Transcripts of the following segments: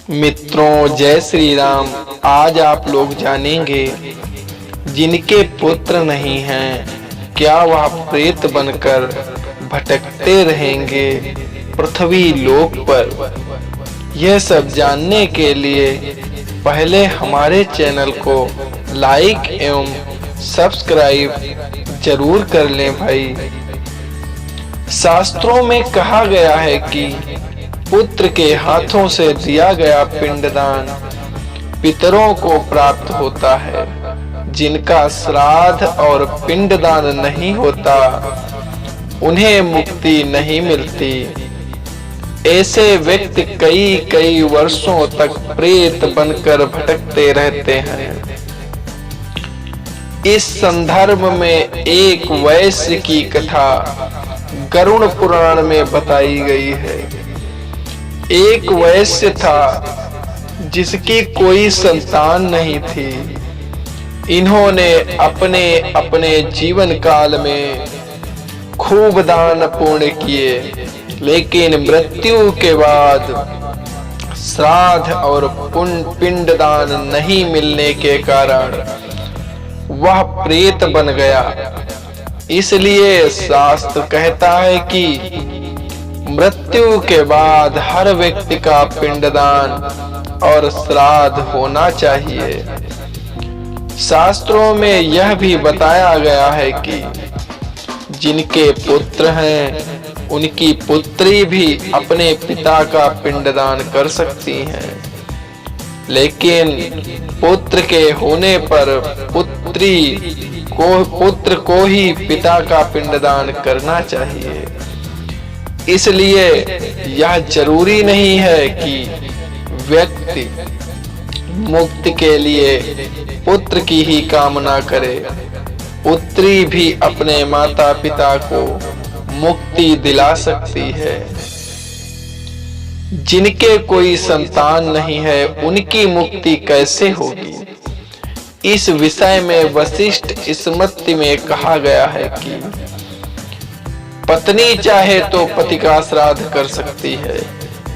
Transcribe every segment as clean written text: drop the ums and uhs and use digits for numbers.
मित्रों, जय श्री राम। आज आप लोग जानेंगे, जिनके पुत्र नहीं हैं क्या वह प्रेत बनकर भटकते रहेंगे पृथ्वी लोक पर। यह सब जानने के लिए पहले हमारे चैनल को लाइक एवं सब्सक्राइब जरूर कर लें भाई। शास्त्रों में कहा गया है कि पुत्र के हाथों से दिया गया पिंडदान पितरों को प्राप्त होता है। जिनका श्राद्ध और पिंडदान नहीं होता उन्हें मुक्ति नहीं मिलती। ऐसे व्यक्ति कई कई वर्षों तक प्रेत बनकर भटकते रहते हैं। इस संदर्भ में एक वैश्य की कथा गरुड़ पुराण में बताई गई है। एक वैश्य था जिसकी कोई संतान नहीं थी। इन्होंने अपने अपने जीवन काल में खूब दान पुण्य किए, लेकिन मृत्यु के बाद श्राद्ध और पिंडदान नहीं मिलने के कारण वह प्रेत बन गया। इसलिए शास्त्र कहता है कि मृत्यु के बाद हर व्यक्ति का पिंडदान और श्राद्ध होना चाहिए। शास्त्रों में यह भी बताया गया है कि जिनके पुत्र हैं उनकी पुत्री भी अपने पिता का पिंडदान कर सकती हैं, लेकिन पुत्र के होने पर पुत्र को ही पिता का पिंडदान करना चाहिए। इसलिए यह जरूरी नहीं है कि व्यक्ति मुक्ति के लिए पुत्र की ही कामना करे। पुत्री भी अपने माता पिता को मुक्ति दिला सकती है। जिनके कोई संतान नहीं है उनकी मुक्ति कैसे होगी? इस विषय में वशिष्ठ स्मृति में कहा गया है कि पत्नी चाहे तो पति का श्राद्ध कर सकती है।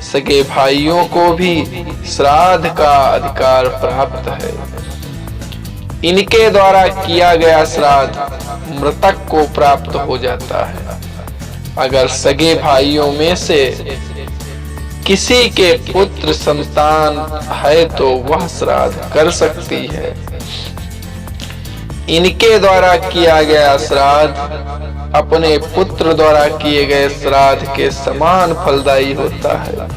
सगे भाइयों को भी श्राद्ध का अधिकार प्राप्त है। इनके द्वारा किया गया श्राद्ध मृतक को प्राप्त हो जाता है। अगर सगे भाइयों में से किसी के पुत्र संतान है तो वह श्राद्ध कर सकती है। इनके द्वारा किया गया श्राद्ध अपने पुत्र द्वारा किए गए श्राद्ध के समान फलदायी होता है।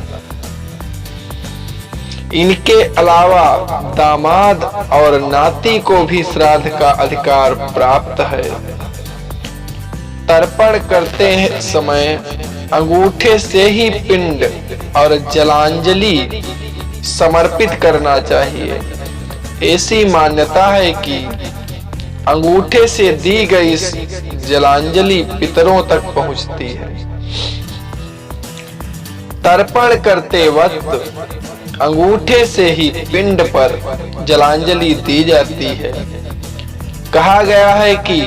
इनके अलावा दामाद और नाती को भी श्राद्ध का अधिकार प्राप्त है। तर्पण करते समय अंगूठे से ही पिंड और जलांजलि समर्पित करना चाहिए। ऐसी मान्यता है कि अंगूठे से दी गई जलांजलि पितरों तक पहुंचती है। तर्पण करते वक्त अंगूठे से ही पिंड पर जलांजलि दी जाती है। कहा गया है कि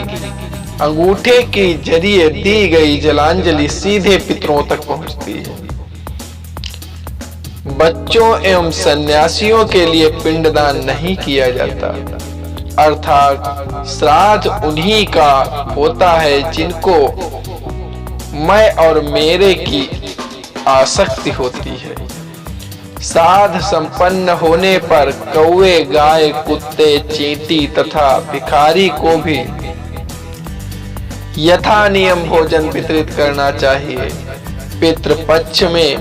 अंगूठे के जरिए दी गई जलांजलि सीधे पितरों तक पहुंचती है। बच्चों एवं सन्यासियों के लिए पिंडदान नहीं किया जाता, अर्थात श्राद्ध उन्हीं का होता है जिनको मैं और मेरे की आसक्ति होती है। श्राद्ध संपन्न होने पर कौवे, गाय, कुत्ते, चींटी तथा भिखारी को भी यथा नियम भोजन वितरित करना चाहिए। पितृपक्ष में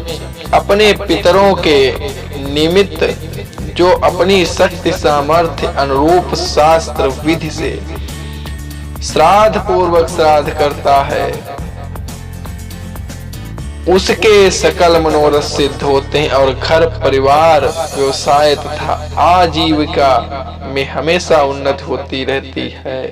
अपने पितरों के निमित्त जो अपनी शक्ति सामर्थ्य अनुरूप शास्त्र विधि से श्राद्ध पूर्वक श्राद्ध करता है, उसके सकल मनोरथ सिद्ध होते हैं और घर परिवार, व्यवसाय तथा आजीविका में हमेशा उन्नति होती रहती है।